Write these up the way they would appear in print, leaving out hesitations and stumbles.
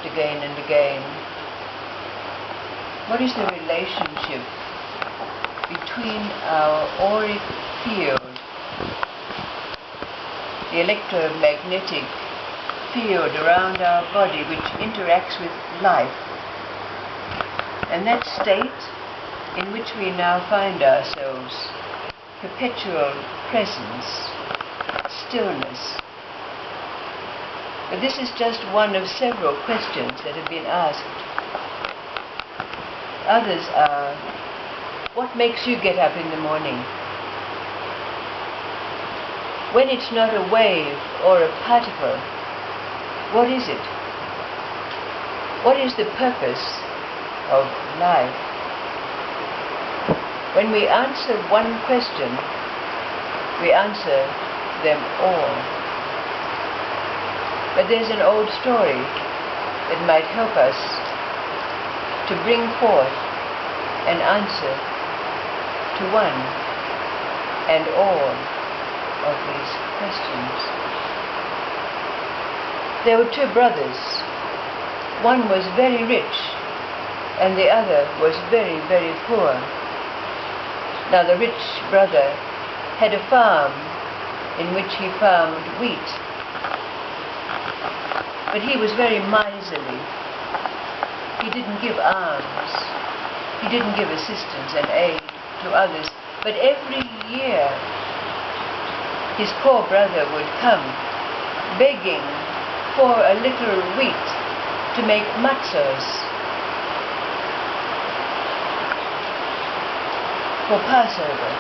asked again and again, what is the relationship between our auric field, the electromagnetic field around our body which interacts with life, and that state in which we now find ourselves, perpetual presence, stillness. But this is just one of several questions that have been asked. Others are, what makes you get up in the morning? When it's not a wave or a particle, what is it? What is the purpose of life? When we answer one question, we answer them all. But there's an old story that might help us to bring forth an answer to one and all of these questions. There were two brothers. One was very rich and the other was very, very poor. Now the rich brother had a farm in which he farmed wheat, but he was very miserly. He didn't give alms, he didn't give assistance and aid to others, but every year his poor brother would come begging for a little wheat to make matzos for Passover.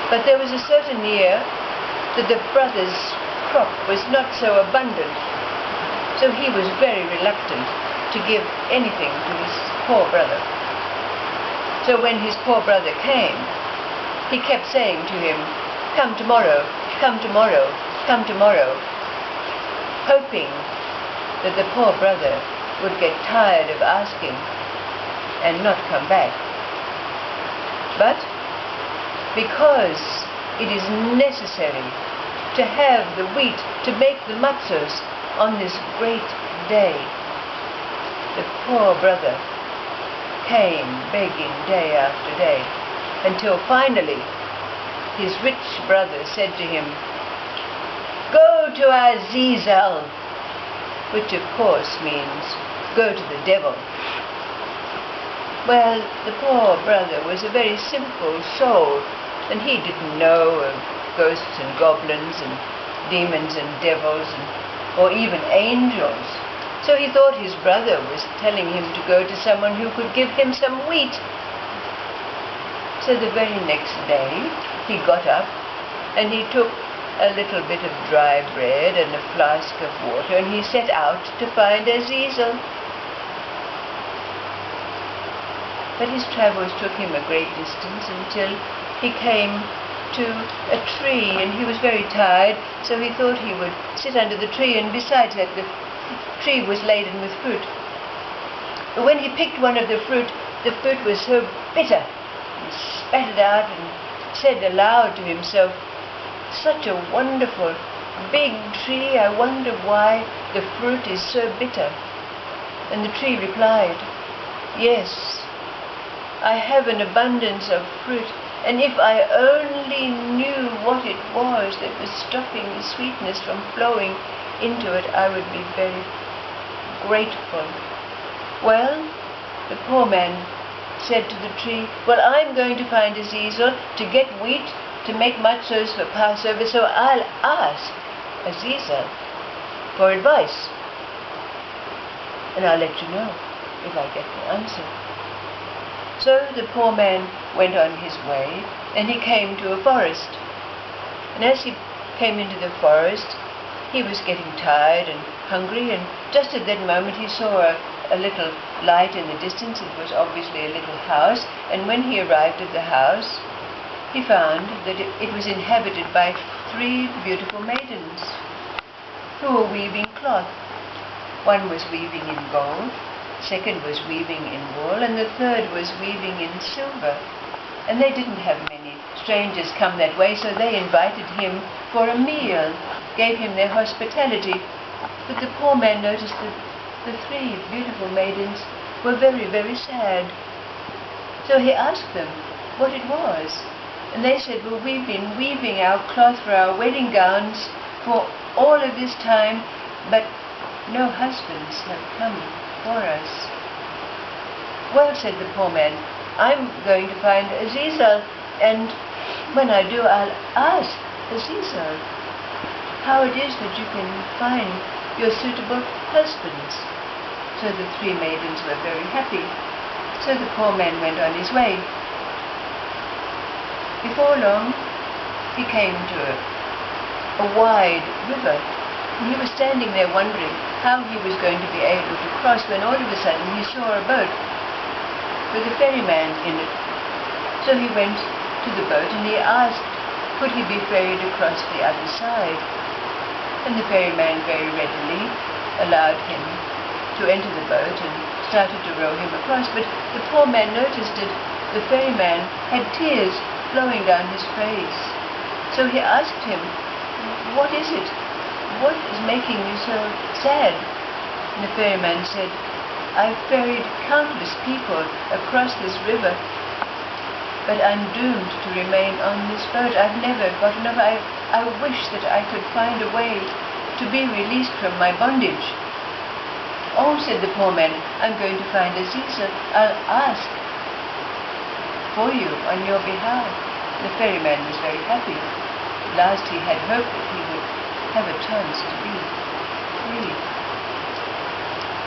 But there was a certain year that the brother's crop was not so abundant, so he was very reluctant to give anything to his poor brother. So when his poor brother came, he kept saying to him, "Come tomorrow, come tomorrow, come tomorrow," hoping that the poor brother would get tired of asking and not come back. But because it is necessary to have the wheat to make the matzos on this great day, the poor brother came begging day after day, until finally his rich brother said to him, "Go to Azazel," which of course means go to the devil. Well, the poor brother was a very simple soul, and he didn't know of ghosts and goblins and demons and devils or even angels. So he thought his brother was telling him to go to someone who could give him some wheat. So the very next day he got up and he took a little bit of dry bread and a flask of water, and he set out to find Azazel. But his travels took him a great distance until he came to a tree, and he was very tired, so he thought he would sit under the tree, and besides that the tree was laden with fruit. But when he picked one of the fruit was so bitter. He spat it out and said aloud to himself, "Such a wonderful big tree, I wonder why the fruit is so bitter." And the tree replied, "Yes, I have an abundance of fruit, and if I only knew what it was that was stopping the sweetness from flowing into it, I would be very grateful." Well, the poor man said to the tree, "Well, I'm going to find Azazel to get wheat to make matzos for Passover, so I'll ask Azazel for advice, and I'll let you know if I get the answer." So the poor man went on his way, and he came to a forest. And as he came into the forest, he was getting tired and hungry, and just at that moment he saw a little light in the distance. It was obviously a little house, and when he arrived at the house, he found that it was inhabited by 3 beautiful maidens who were weaving cloth. One was weaving in gold, second was weaving in wool, and the third was weaving in silver. And they didn't have many strangers come that way, so they invited him for a meal, gave him their hospitality. But the poor man noticed that the three beautiful maidens were very, very sad. So he asked them what it was. And they said, well, we've been weaving our cloth for our wedding gowns for all of this time, but no husbands have come for us. Well, said the poor man, I'm going to find Azazel, and when I do, I'll ask Azazel how it is that you can find your suitable husbands. So the three maidens were very happy. So the poor man went on his way. Before long, he came to a wide river, and he was standing there wondering how he was going to be able to cross, when all of a sudden he saw a boat with a ferryman in it. So he went to the boat and he asked, could he be ferried across the other side? And the ferryman very readily allowed him to enter the boat and started to row him across. But the poor man noticed that the ferryman had tears flowing down his face. So he asked him, what is it? What is making you so sad? And the ferryman said, I've ferried countless people across this river, but I'm doomed to remain on this boat. I've never got enough. I wish that I could find a way to be released from my bondage. Oh, said the poor man, I'm going to find Azazel. I'll ask for you on your behalf. The ferryman was very happy. At last he had hoped that he would have a chance to be free.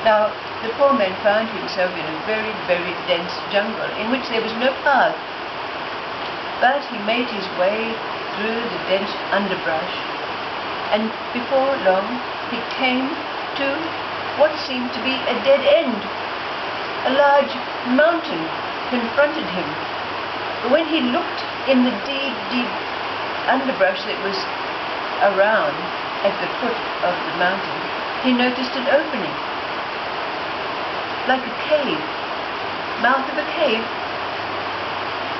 Now, the poor man found himself in a very, very dense jungle in which there was no path. But he made his way through the dense underbrush, and before long he came to what seemed to be a dead end. A large mountain confronted him. But when he looked in the deep, deep underbrush that was around at the foot of the mountain, he noticed an opening, like a cave, mouth of a cave.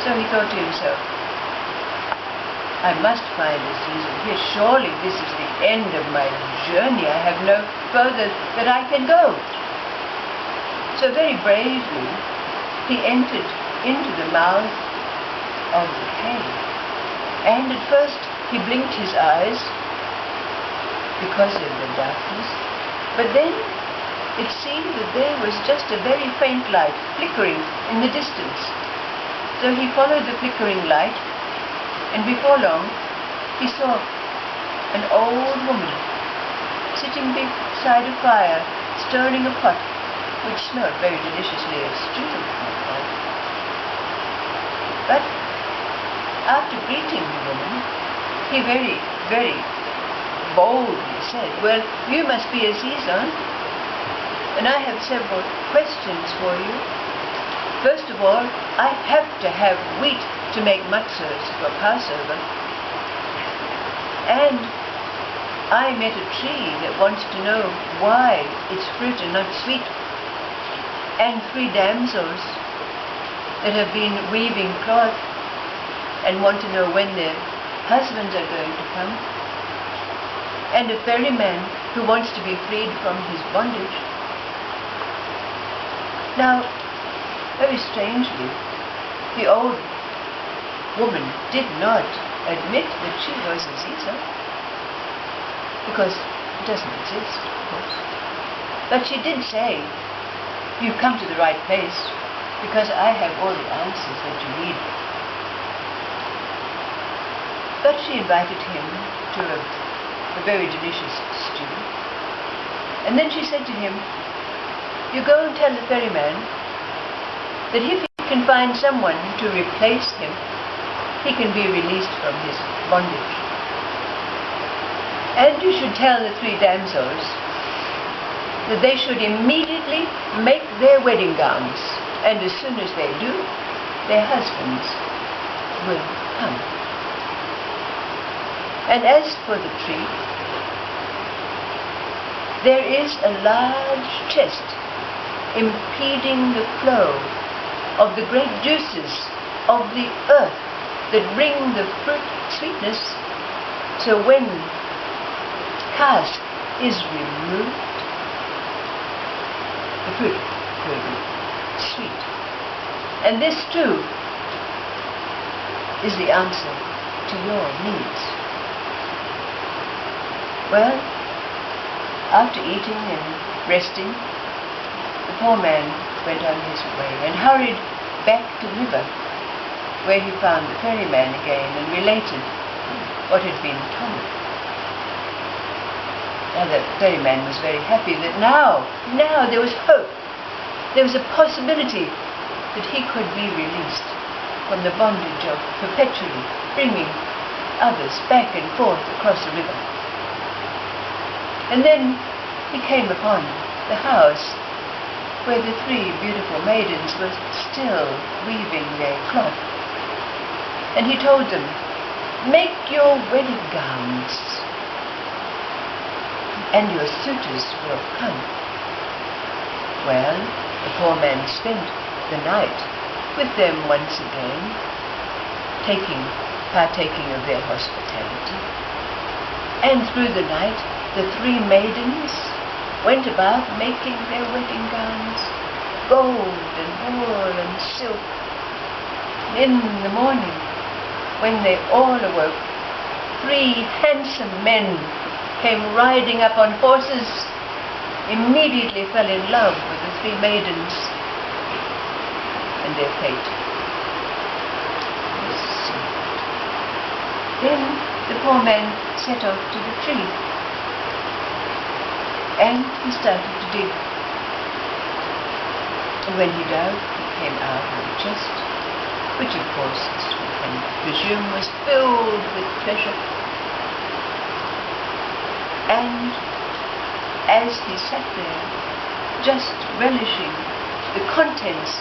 So he thought to himself, I must find Azazel here. Surely this is the end of my journey. I have no further that I can go. So very bravely he entered into the mouth of the cave. And at first he blinked his eyes because of the darkness. But then it seemed that there was just a very faint light flickering in the distance. So he followed the flickering light, and before long he saw an old woman sitting beside a fire, stirring a pot which smelled very deliciously of stew. But after greeting the woman, he very, very boldly said, well, you must be Azazel, and I have several questions for you. First of all, I have to have wheat to make matzahs for Passover. And I met a tree that wants to know why its fruit are not sweet. And 3 damsels that have been weaving cloth and want to know when their husbands are going to come. And a ferryman who wants to be freed from his bondage. Now, very strangely, the old woman did not admit that she was Azazel, because it doesn't exist, of course. But she did say, you've come to the right place, because I have all the answers that you need. But she invited him to a very delicious stew. And then she said to him, you go and tell the ferryman that if he can find someone to replace him, he can be released from his bondage. And you should tell the 3 damsels that they should immediately make their wedding gowns, and as soon as they do, their husbands will come. And as for the tree, there is a large chest impeding the flow of the great juices of the earth that bring the fruit sweetness. So when cast is removed, the fruit will be sweet. And this too is the answer to your needs. Well, after eating and resting, the poor man went on his way and hurried back to the river, where he found the ferryman again and related what had been told. Now the ferryman was very happy that now there was hope. There was a possibility that he could be released from the bondage of perpetually bringing others back and forth across the river. And then he came upon the house where the three beautiful maidens were still weaving their cloth. And he told them, "Make your wedding gowns, and your suitors will come." Well, the poor man spent the night with them once again, partaking of their hospitality. And through the night, the three maidens went about making their wedding gowns, gold and wool and silk. In the morning, when they all awoke, three handsome men came riding up on horses, immediately fell in love with the three maidens, and their fate was sealed. Then the poor man set off to the tree, and he started to dig. And when he dug, he came out with a chest, which of course, as we can presume, was filled with treasure. And as he sat there, just relishing the contents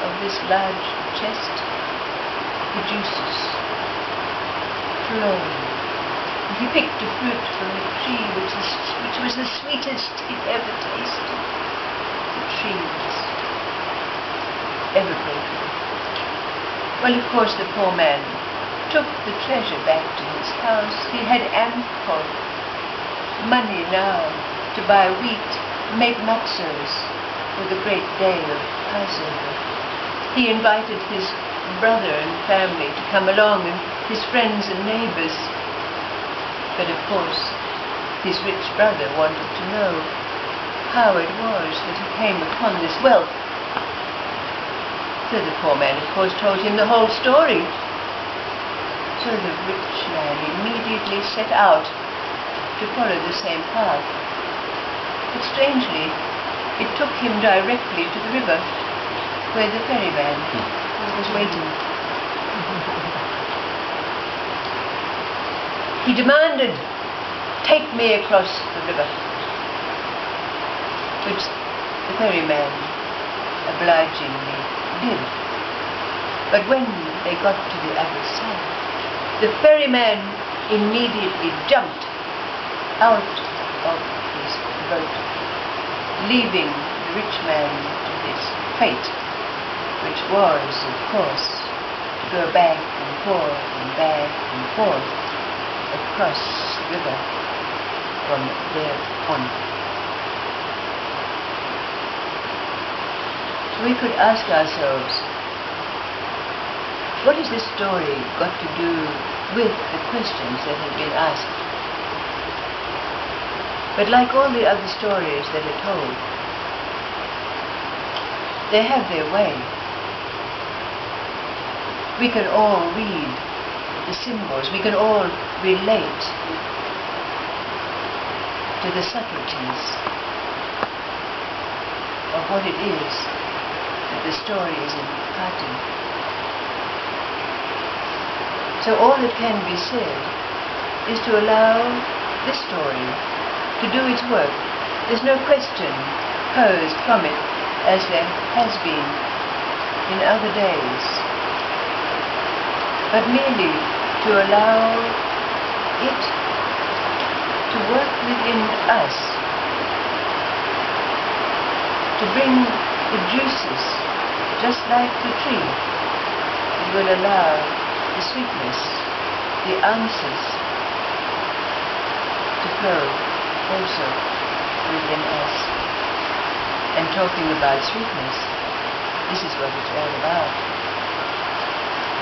of this large chest, the juices flowed. And he picked a fruit from the tree which was the sweetest he'd ever tasted. The tree was ever grateful. Well, of course, the poor man took the treasure back to his house. He had ample money now to buy wheat, make matzos for the great day of Passover. He invited his brother and family to come along, and his friends and neighbors. But of course, his rich brother wanted to know how it was that he came upon this wealth. So the poor man, of course, told him the whole story. So the rich man immediately set out to follow the same path. But strangely, it took him directly to the river, where the ferryman was waiting. He demanded, "Take me across the river," which the ferryman obligingly did. But when they got to the other side, the ferryman immediately jumped out of his boat, leaving the rich man to his fate, which was, of course, to go back and forth across the river from there on. So we could ask ourselves, what has this story got to do with the questions that have been asked? But like all the other stories that are told, they have their way. We can all read the symbols, we can all relate to the subtleties of what it is that the story is imparting. So all that can be said is to allow this story to do its work. There's no question posed from it as there has been in other days, but merely to allow it to work within us, to bring the juices, just like the tree. It will allow the sweetness, the answers to flow also within us. And talking about sweetness, this is what it's all about.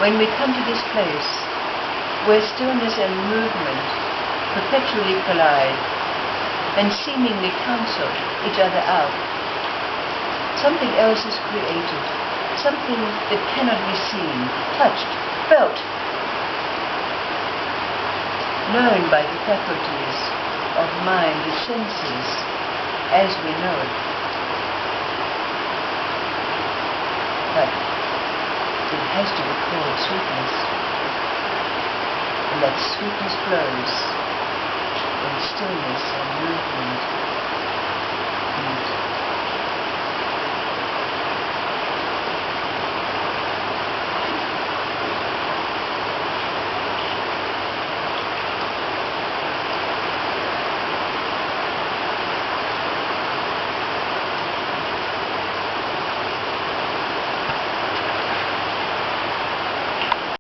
When we come to this place where stillness and movement perpetually collide and seemingly cancel each other out, something else is created, something that cannot be seen, touched, felt, known by the faculties of mind, the senses, as we know it. But it has to be called sweetness. And that sweetness flows in stillness and movement